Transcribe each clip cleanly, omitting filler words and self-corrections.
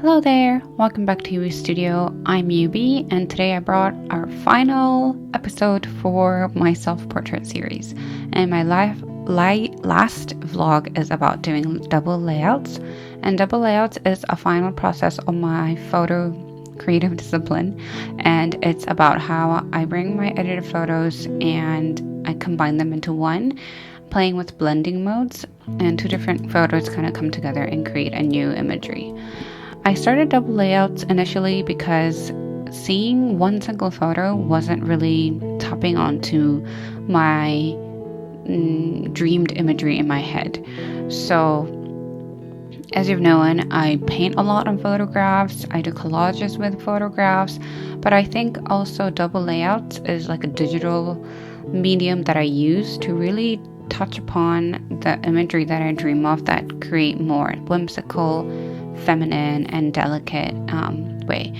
Hello there, welcome back to Yubistudio. I'm Yubi, and today I brought our final episode for my self-portrait series. And my last vlog is about doing double layouts, and double layouts is a final process of my photo creative discipline, and it's about how I bring my edited photos and I combine them into one, playing with blending modes, and two different photos kind of come together and create a new imagery. I started double layouts initially because seeing one single photo wasn't really tapping onto my dreamed imagery in my head. So as you've known, I paint a lot on photographs, I do collages with photographs, but I think also double layouts is like a digital medium that I use to really touch upon the imagery that I dream of that create more whimsical, feminine, and delicate way.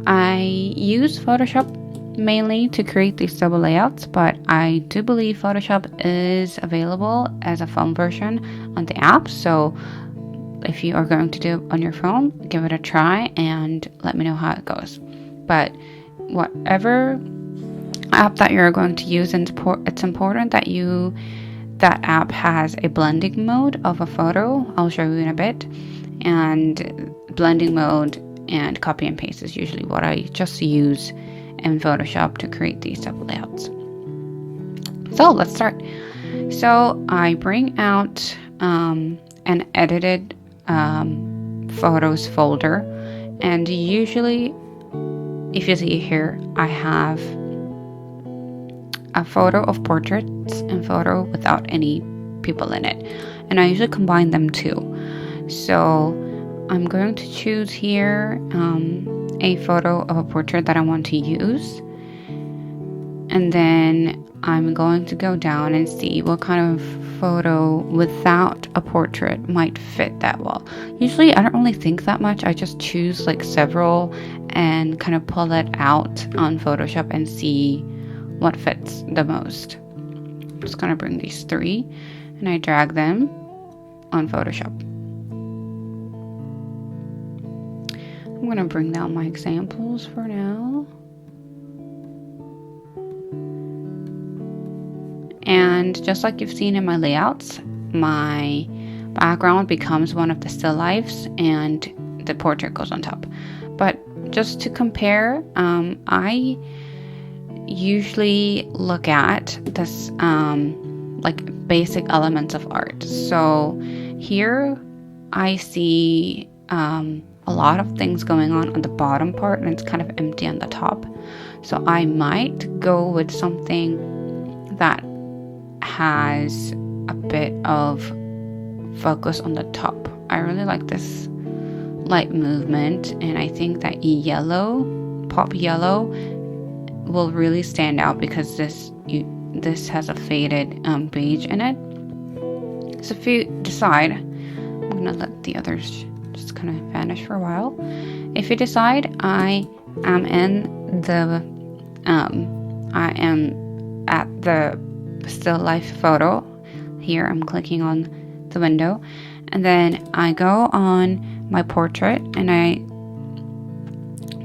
I use Photoshop mainly to create these double layouts, but I do believe Photoshop is available as a phone version on the app, so if you are going to do it on your phone, give it a try and let me know how it goes. But whatever app that you're going to use, it's important that that app has a blending mode of a photo. I'll show you in a bit. And blending mode and copy and paste is usually what I just use in Photoshop to create these double layouts. So let's start. So I bring out an edited photos folder, and usually, if you see here, I have a photo of portraits and photo without any people in it, and I usually combine them too. So I'm going to choose here a photo of a portrait that I want to use, and then I'm going to go down and see what kind of photo without a portrait might fit that well. Usually I don't really think that much. I just choose like several and kind of pull it out on Photoshop and see what fits the most. I'm just going to bring these three and I drag them on Photoshop. I'm going to bring down my examples for now. And just like you've seen in my layouts, my background becomes one of the still lifes and the portrait goes on top. But just to compare, I usually look at this like basic elements of art. So here I see a lot of things going on the bottom part, and it's kind of empty on the top. So I might go with something that has a bit of focus on the top. I really like this light movement, and I think that pop yellow will really stand out because this has a faded beige in it. So if you decide, I'm gonna let the others just kind of vanish for a while. If you decide I am at the still life photo, here I'm clicking on the window, and then I go on my portrait and I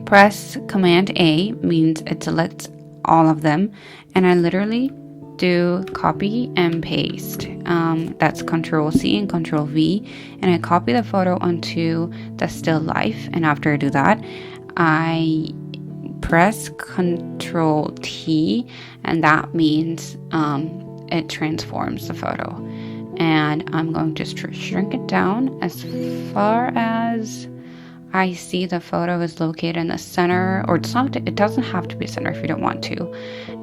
press Command A, means it selects all of them, and I literally do copy and paste. That's Control C and Control V, and I copy the photo onto the still life, and after I do that, I press Control T, and that means it transforms the photo. And I'm going to shrink it down as far as I see the photo is located in the center, or it doesn't have to be center if you don't want to.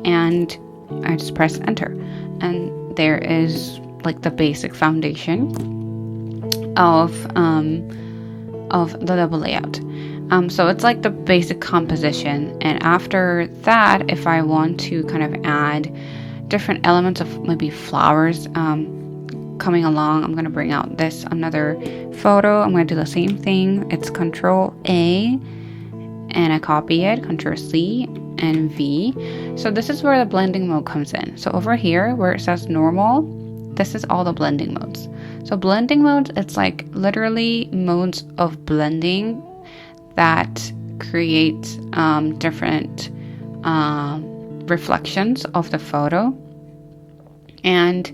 And I just press enter, and there is like the basic foundation of the double layout. So it's like the basic composition, and after that, if I want to kind of add different elements of maybe flowers coming along, I'm going to bring out another photo. I'm going to do the same thing. It's Control A, and I copy it, Control C and V. So this is where the blending mode comes in. So over here where it says normal, this is all the blending modes. So blending modes, it's like literally modes of blending that creates different reflections of the photo. And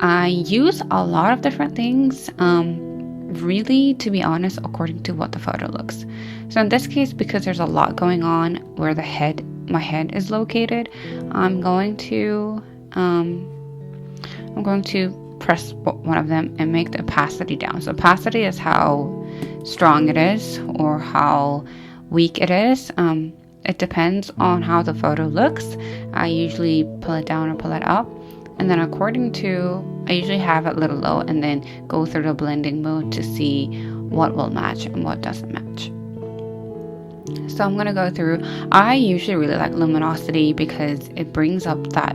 I use a lot of different things, really, to be honest, according to what the photo looks. So in this case, because there's a lot going on where my head is located, I'm going to press one of them and make the opacity down. So opacity is how strong it is or how weak it is. It depends on how the photo looks. I usually pull it down or pull it up. And then I usually have it a little low and then go through the blending mode to see what will match and what doesn't match. So I'm going to go through. I usually really like luminosity because it brings up that,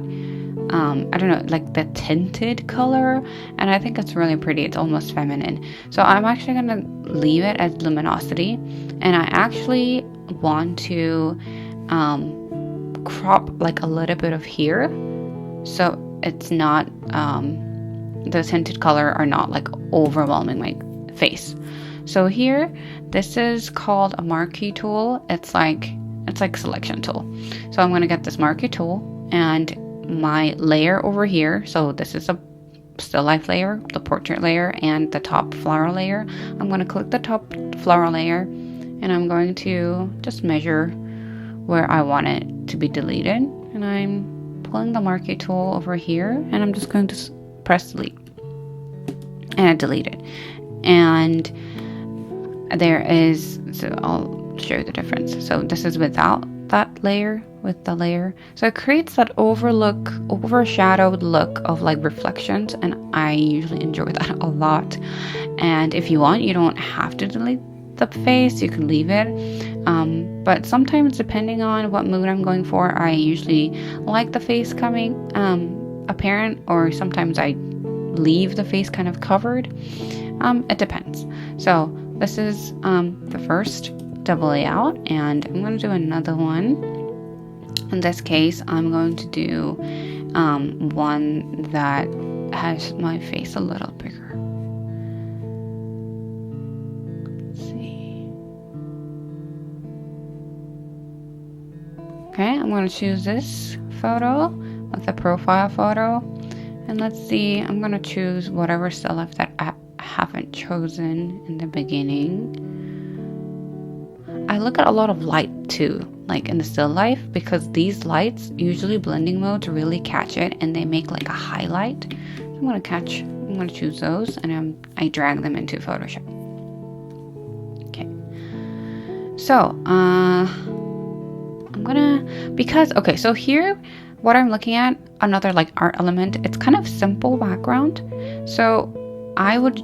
I don't know, like the tinted color. And I think it's really pretty. It's almost feminine. So I'm actually going to leave it as luminosity. And I actually want to crop like a little bit of here. So it's not, the tinted color are not like overwhelming my face. So here, this is called a marquee tool. It's like selection tool. So I'm going to get this marquee tool and my layer over here. So this is a still life layer, the portrait layer, and the top flower layer. I'm going to click the top flower layer and I'm going to just measure where I want it to be deleted. And I'm pulling the marquee tool over here and I'm just going to press delete. And I delete it. And there is, so I'll show you the difference. So this is without that layer, with the layer. So it creates that overshadowed look of like reflections, and I usually enjoy that a lot. And if you want, you don't have to delete the face, you can leave it. But sometimes, depending on what mood I'm going for, I usually like the face coming apparent, or sometimes I leave the face kind of covered. It depends. So this is the first double layout, and I'm going to do another one. In this case, I'm going to do one that has my face a little bigger. Let's see. Okay, I'm going to choose this photo with the profile photo. And let's see, I'm going to choose whatever still life that I haven't chosen in the beginning. I look at a lot of light too, like in the still life, because these lights, usually blending modes really catch it and they make like a highlight. So I'm going to choose those and I drag them into Photoshop. Okay. So, I'm gonna, okay, so here, what I'm looking at, another like art element, it's kind of simple background. So I would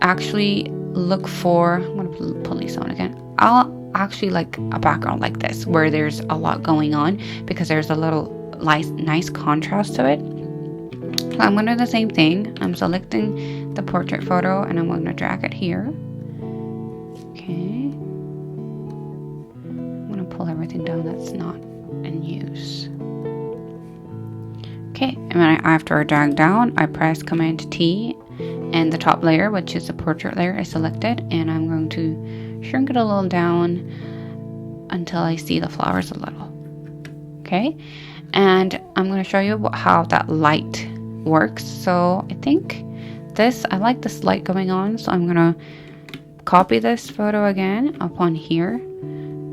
actually look for, I'm gonna pull these on again. I'll actually like a background like this, where there's a lot going on, because there's a little nice contrast to it. So I'm gonna do the same thing. I'm selecting the portrait photo and I'm gonna drag it here. Okay. I'm gonna pull everything down that's not in use. Okay, and then after I drag down, I press Command T, and the top layer, which is the portrait layer, is selected, and I'm going to shrink it a little down until I see the flowers a little. Okay, and I'm going to show you how that light works. So I think I like this light going on, so I'm going to copy this photo again up on here,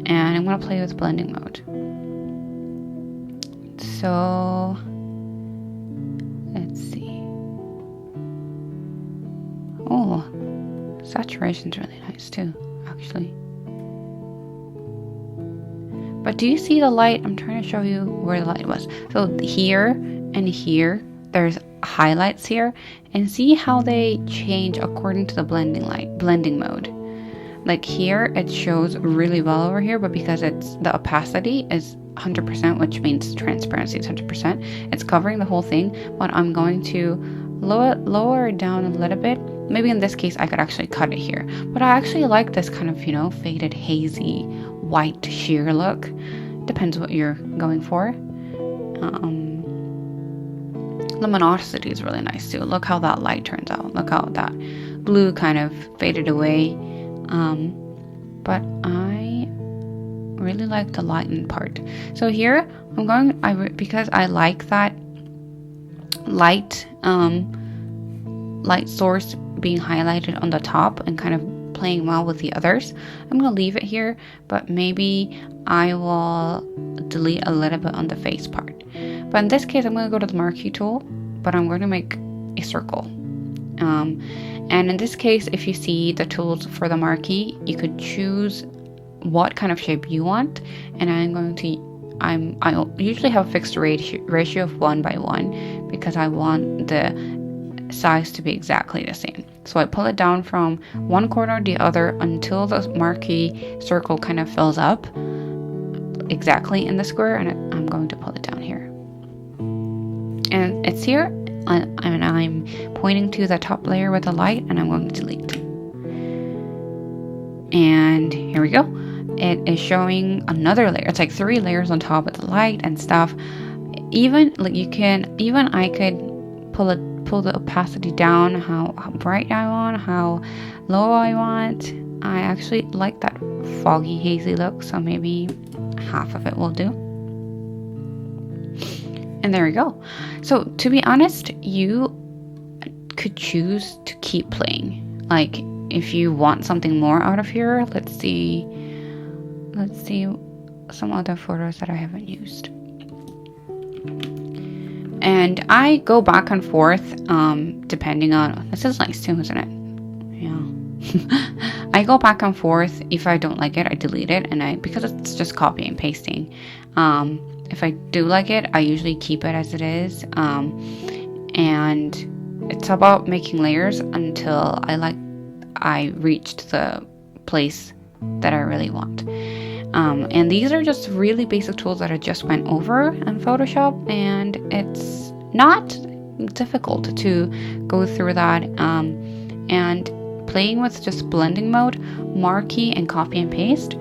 and I'm going to play with blending mode. So let's see. Oh, saturation's really nice too, actually. But do you see the light? I'm trying to show you where the light was. So here and here, there's highlights here, and see how they change according to the blending mode. Like here, it shows really well over here, but because the opacity is 100%, which means transparency is 100%, it's covering the whole thing. But I'm going to lower it down a little bit. Maybe in this case, I could actually cut it here. But I actually like this kind of, faded, hazy, white, sheer look. Depends what you're going for. Luminosity is really nice too. Look how that light turns out. Look how that blue kind of faded away. but I really like the lighten part. So here I'm going, because I like that light source being highlighted on the top and kind of playing well with the others, I'm going to leave it here, but maybe I will delete a little bit on the face part. But in this case, I'm going to go to the marquee tool, but I'm going to make a circle. And in this case, if you see the tools for the marquee, you could choose what kind of shape you want, and I usually have a fixed ratio of 1:1 because I want the size to be exactly the same. So I pull it down from one corner to the other until the marquee circle kind of fills up exactly in the square, and I'm going to pull it down here. And it's here, and I'm pointing to the top layer with the light, and I'm going to delete. And here we go. It is showing another layer. It's like 3 layers on top with the light and stuff. I could pull the opacity down, how bright I want, how low I want. I actually like that foggy, hazy look, so maybe half of it will do. And there we go. So to be honest, you could choose to keep playing. Like if you want something more out of here, let's see some other photos that I haven't used. And I go back and forth depending on, this is nice too, isn't it? Yeah. I go back and forth. If I don't like it, I delete it, because it's just copy and pasting. If I do like it, I usually keep it as it is. And it's about making layers until I reached the place that I really want. And these are just really basic tools that I just went over in Photoshop, and it's not difficult to go through that. And playing with just blending mode, marquee, and copy and paste,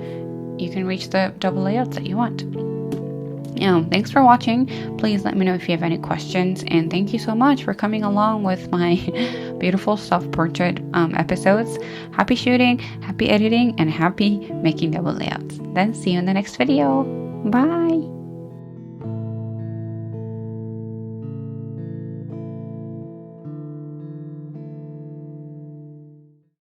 you can reach the double layouts that you want. Thanks for watching. Please let me know if you have any questions, and thank you so much for coming along with my beautiful self-portrait episodes. Happy shooting, happy editing, and happy making double layouts. Then see you in the next video. Bye!